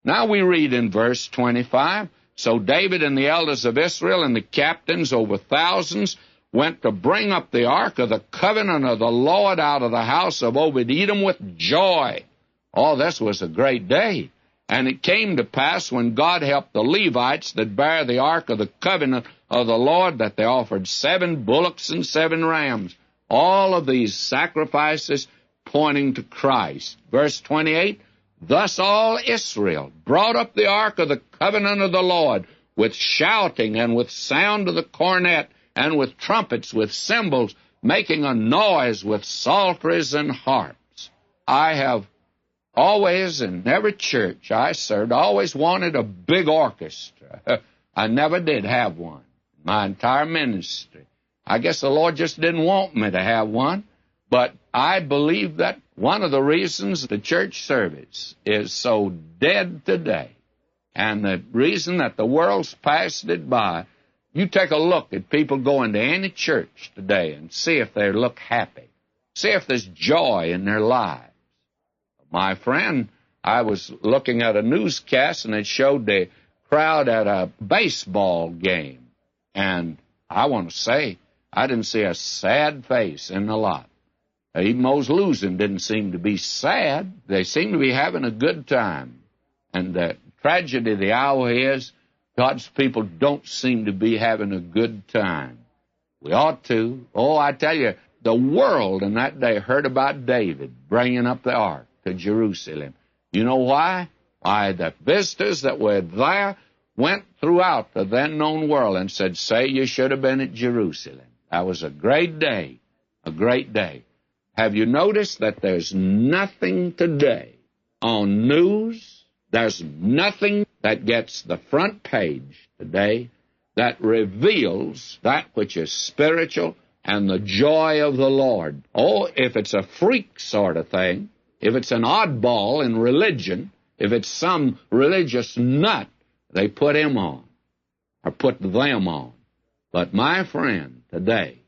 Now we read in verse 25, So David and the elders of Israel and the captains over thousands went to bring up the ark of the covenant of the Lord out of the house of Obed-Edom with joy. Oh, this was a great day. And it came to pass when God helped the Levites that bear the ark of the covenant of the Lord that they offered 7 bullocks and 7 rams. All of these sacrifices pointing to Christ. Verse 28, Thus all Israel brought up the ark of the covenant of the Lord with shouting and with sound of the cornet and with trumpets, with cymbals, making a noise with psalteries and harps. I have always, in every church I served, always wanted a big orchestra. I never did have one in my entire ministry. I guess the Lord just didn't want me to have one, but I believe that one of the reasons the church service is so dead today, and the reason that the world's passed it by, you take a look at people going to any church today and see if they look happy. See if there's joy in their lives. My friend, I was looking at a newscast, and it showed the crowd at a baseball game. And I want to say, I didn't see a sad face in the lot. Even those losing didn't seem to be sad. They seemed to be having a good time. And the tragedy of the hour is God's people don't seem to be having a good time. We ought to. Oh, I tell you, the world in that day heard about David bringing up the ark to Jerusalem. You know why? Why, the visitors that were there went throughout the then-known world and said, say you should have been at Jerusalem. That was a great day, a great day. Have you noticed that there's nothing today on news, there's nothing that gets the front page today that reveals that which is spiritual and the joy of the Lord? Oh, if it's a freak sort of thing, if it's an oddball in religion, if it's some religious nut, they put him on or put them on. But my friend, today,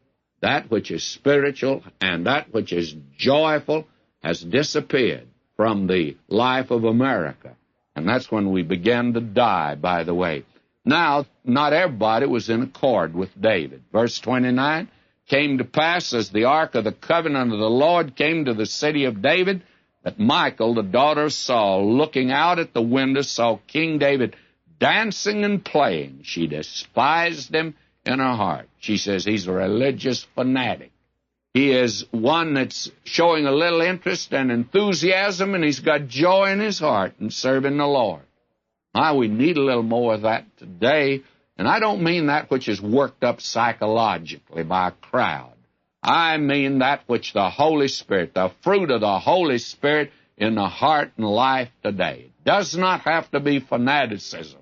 that which is spiritual and that which is joyful has disappeared from the life of America. And that's when we began to die, by the way. Now, not everybody was in accord with David. Verse 29, Came to pass as the ark of the covenant of the Lord came to the city of David, that Michal, the daughter of Saul, looking out at the window, saw King David dancing and playing. She despised him in her heart. She says he's a religious fanatic. He is one that's showing a little interest and enthusiasm, and he's got joy in his heart in serving the Lord. We need a little more of that today, and I don't mean that which is worked up psychologically by a crowd. I mean that which the Holy Spirit, the fruit of the Holy Spirit in the heart and life today. It does not have to be fanaticism,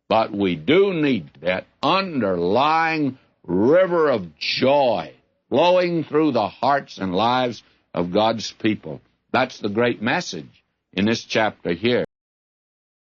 but we do need that underlying river of joy flowing through the hearts and lives of God's people. That's the great message in this chapter here.